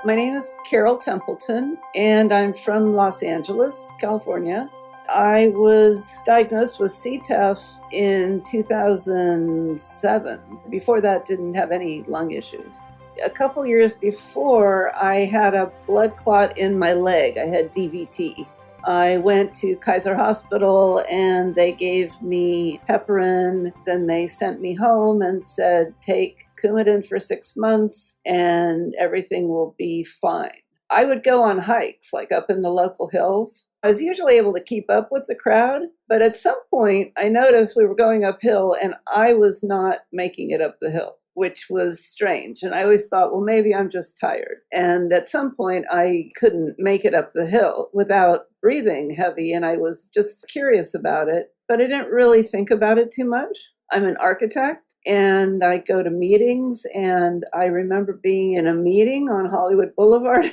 My name is Carol Templeton, and I'm from Los Angeles, California. I was diagnosed with CTEPH in 2007. Before that, didn't have any lung issues. A couple years before, I had a blood clot in my leg. I had DVT. I went to Kaiser Hospital and they gave me heparin. Then they sent me home and said, take Coumadin for 6 months and everything will be fine. I would go on hikes, like up in the local hills. I was usually able to keep up with the crowd, but at some point I noticed we were going uphill and I was not making it up the hill, which was strange. And I always thought, well, maybe I'm just tired. And at some point I couldn't make it up the hill without breathing heavy. And I was just curious about it, but I didn't really think about it too much. I'm an architect and I go to meetings, and I remember being in a meeting on Hollywood Boulevard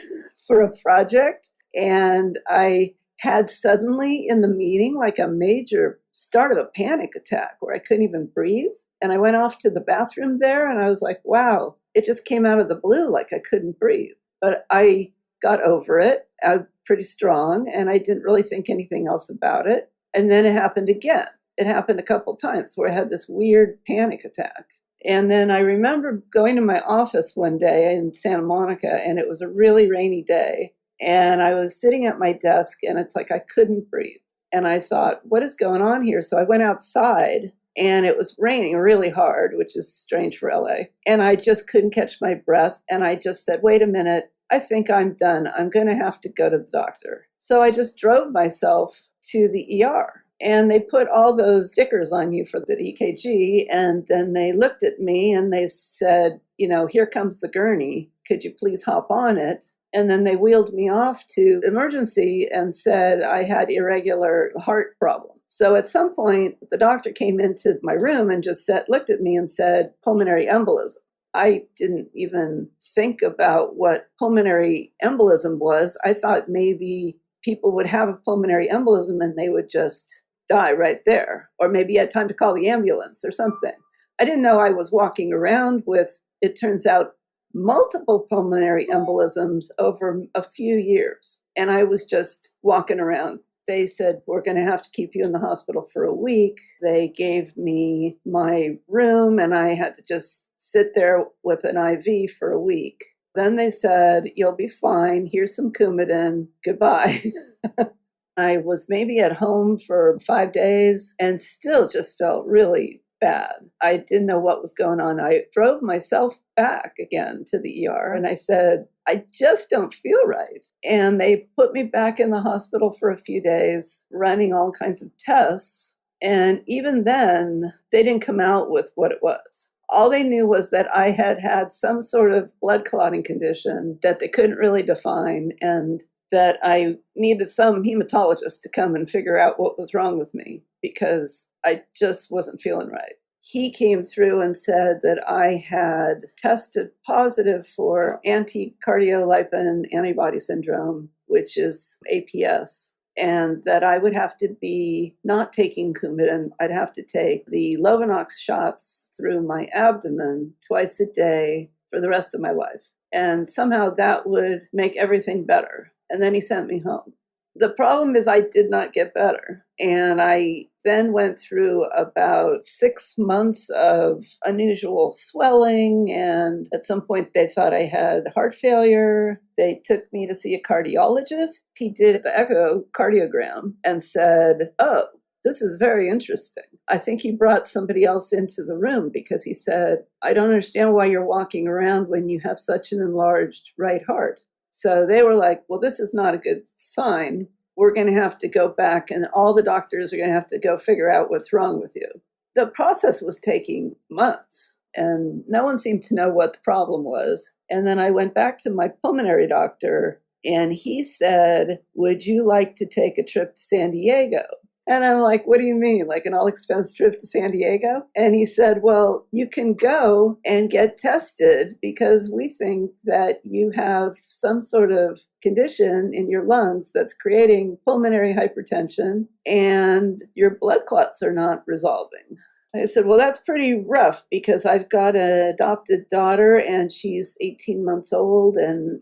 for a project. And I had suddenly in the meeting like a major start of a panic attack where I couldn't even breathe. And I went off to the bathroom there and I was like, wow, it just came out of the blue, like I couldn't breathe. But I got over it. I'm pretty strong and I didn't really think anything else about it. And then it happened again. It happened a couple times where I had this weird panic attack. And then I remember going to my office one day in Santa Monica, and it was a really rainy day. And I was sitting at my desk and it's like I couldn't breathe. And I thought, what is going on here? So I went outside and it was raining really hard, which is strange for LA. And I just couldn't catch my breath. And I just said, wait a minute, I think I'm done. I'm going to have to go to the doctor. So I just drove myself to the ER. And they put all those stickers on you for the EKG. And then they looked at me and they said, here comes the gurney. Could you please hop on it? And then they wheeled me off to emergency and said I had irregular heart problem. So at some point, the doctor came into my room and just looked at me and said, pulmonary embolism. I didn't even think about what pulmonary embolism was. I thought maybe people would have a pulmonary embolism and they would just die right there. Or maybe you had time to call the ambulance or something. I didn't know I was walking around with, it turns out, multiple pulmonary embolisms over a few years. And I was just walking around. They said, we're going to have to keep you in the hospital for a week. They gave me my room and I had to just sit there with an IV for a week. Then they said, you'll be fine. Here's some Coumadin. Goodbye. I was maybe at home for 5 days and still just felt really bad. I didn't know what was going on. I drove myself back again to the ER and I said, I just don't feel right. And they put me back in the hospital for a few days, running all kinds of tests. And even then, they didn't come out with what it was. All they knew was that I had had some sort of blood clotting condition that they couldn't really define, and that I needed some hematologist to come and figure out what was wrong with me because I just wasn't feeling right. He came through and said that I had tested positive for anti-cardiolipin antibody syndrome, which is APS, and that I would have to be not taking Coumadin. I'd have to take the Lovenox shots through my abdomen twice a day for the rest of my life. And somehow that would make everything better. And then he sent me home. The problem is I did not get better. And I then went through about 6 months of unusual swelling. And at some point they thought I had heart failure. They took me to see a cardiologist. He did the echocardiogram and said, oh, this is very interesting. I think he brought somebody else into the room because he said, I don't understand why you're walking around when you have such an enlarged right heart. So they were like, well, this is not a good sign. We're going to have to go back and all the doctors are going to have to go figure out what's wrong with you. The process was taking months and no one seemed to know what the problem was. And then I went back to my pulmonary doctor and he said, would you like to take a trip to San Diego? And I'm like, what do you mean? Like an all-expense trip to San Diego? And he said, well, you can go and get tested because we think that you have some sort of condition in your lungs that's creating pulmonary hypertension and your blood clots are not resolving. I said, well, that's pretty rough because I've got an adopted daughter and she's 18 months old. And,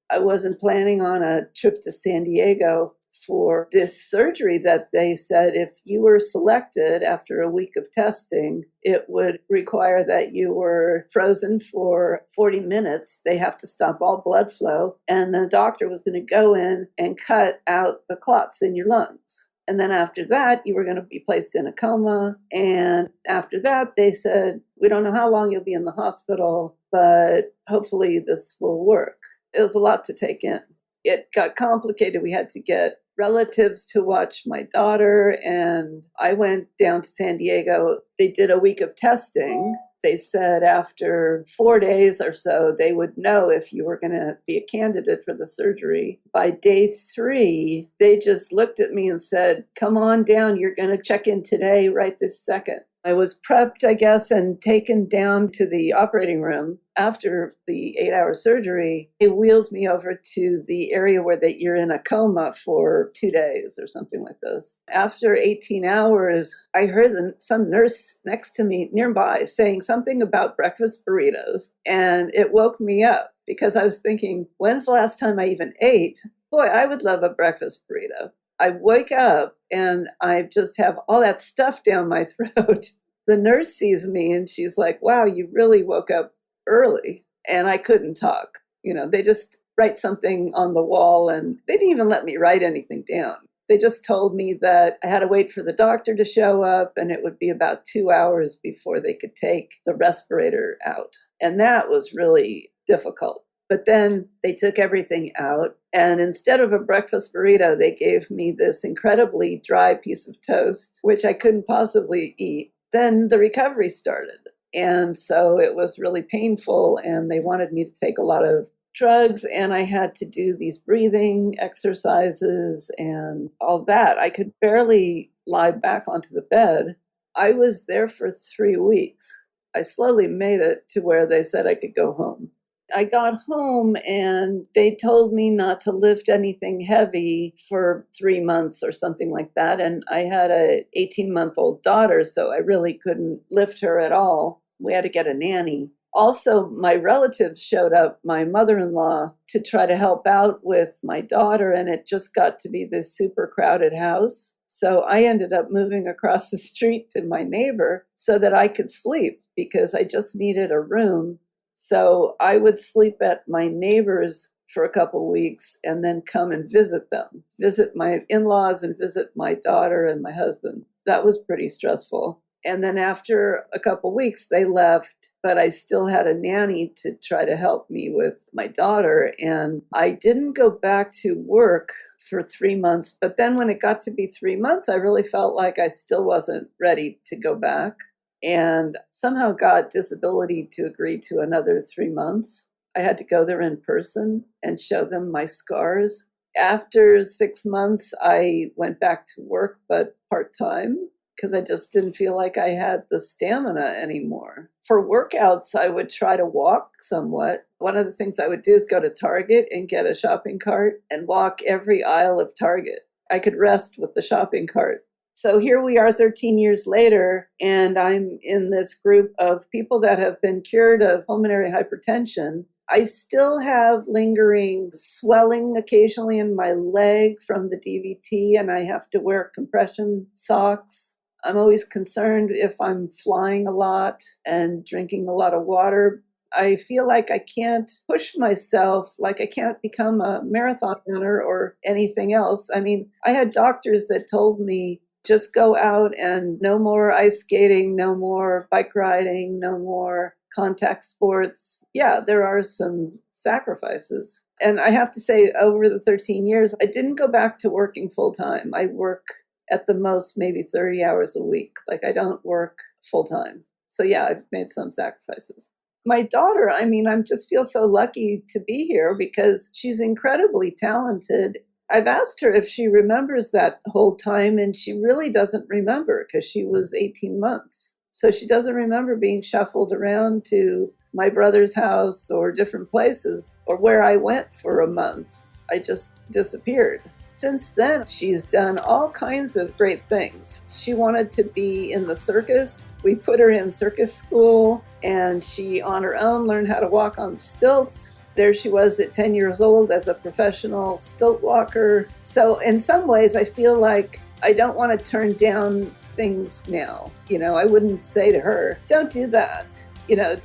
I wasn't planning on a trip to San Diego for this surgery that they said if you were selected after a week of testing, it would require that you were frozen for 40 minutes. They have to stop all blood flow. And the doctor was going to go in and cut out the clots in your lungs. And then after that, you were going to be placed in a coma. And after that, they said, we don't know how long you'll be in the hospital, but hopefully this will work. It was a lot to take in. It got complicated. We had to get relatives to watch my daughter, and I went down to San Diego. They did a week of testing. They said after 4 days or so, they would know if you were going to be a candidate for the surgery. By day 3, they just looked at me and said, come on down. You're going to check in today, right this second. I was prepped, I guess, and taken down to the operating room. After the 8-hour surgery, they wheeled me over to the area where you're in a coma for 2 days or something like this. After 18 hours, I heard some nurse next to me nearby saying something about breakfast burritos, and it woke me up because I was thinking, when's the last time I even ate? Boy, I would love a breakfast burrito. I wake up and I just have all that stuff down my throat. The nurse sees me and she's like, wow, you really woke up early. And I couldn't talk. They just write something on the wall and they didn't even let me write anything down. They just told me that I had to wait for the doctor to show up and it would be about 2 hours before they could take the respirator out. And that was really difficult. But then they took everything out, and instead of a breakfast burrito, they gave me this incredibly dry piece of toast, which I couldn't possibly eat. Then the recovery started, and so it was really painful, and they wanted me to take a lot of drugs, and I had to do these breathing exercises and all that. I could barely lie back onto the bed. I was there for 3 weeks. I slowly made it to where they said I could go home. I got home and they told me not to lift anything heavy for 3 months or something like that. And I had an 18-month-old daughter, so I really couldn't lift her at all. We had to get a nanny. Also, my relatives showed up, my mother-in-law, to try to help out with my daughter, and it just got to be this super crowded house. So I ended up moving across the street to my neighbor so that I could sleep because I just needed a room. So I would sleep at my neighbor's for a couple weeks and then come and visit them, visit my in-laws and visit my daughter and my husband. That was pretty stressful. And then after a couple weeks, they left, but I still had a nanny to try to help me with my daughter. And I didn't go back to work for 3 months. But then when it got to be 3 months, I really felt like I still wasn't ready to go back. And somehow got disability to agree to another 3 months. I had to go there in person and show them my scars. After 6 months, I went back to work, but part-time, because I just didn't feel like I had the stamina anymore. For workouts, I would try to walk somewhat. One of the things I would do is go to Target and get a shopping cart and walk every aisle of Target. I could rest with the shopping cart. So here we are 13 years later, and I'm in this group of people that have been cured of pulmonary hypertension. I still have lingering swelling occasionally in my leg from the DVT, and I have to wear compression socks. I'm always concerned if I'm flying a lot and drinking a lot of water. I feel like I can't push myself, like I can't become a marathon runner or anything else. I mean, I had doctors that told me, just go out and no more ice skating, no more bike riding, no more contact sports. Yeah, there are some sacrifices. And I have to say, over the 13 years, I didn't go back to working full time. I work at the most maybe 30 hours a week. Like I don't work full time. So yeah, I've made some sacrifices. My daughter, I just feel so lucky to be here because she's incredibly talented. I've asked her if she remembers that whole time, and she really doesn't remember because she was 18 months. So she doesn't remember being shuffled around to my brother's house or different places or where I went for a month. I just disappeared. Since then, she's done all kinds of great things. She wanted to be in the circus. We put her in circus school, and she, on her own, learned how to walk on stilts. There she was at 10 years old as a professional stilt walker. So in some ways, I feel like I don't want to turn down things now. I wouldn't say to her, don't do that.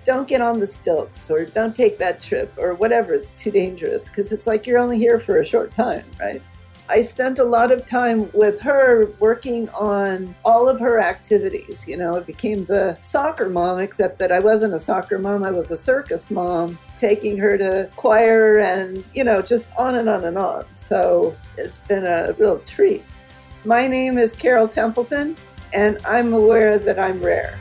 Don't get on the stilts, or don't take that trip, or whatever. It's too dangerous, because it's like you're only here for a short time, right? I spent a lot of time with her working on all of her activities. I became the soccer mom, except that I wasn't a soccer mom. I was a circus mom, taking her to choir and, just on and on and on. So it's been a real treat. My name is Carol Templeton, and I'm aware that I'm rare.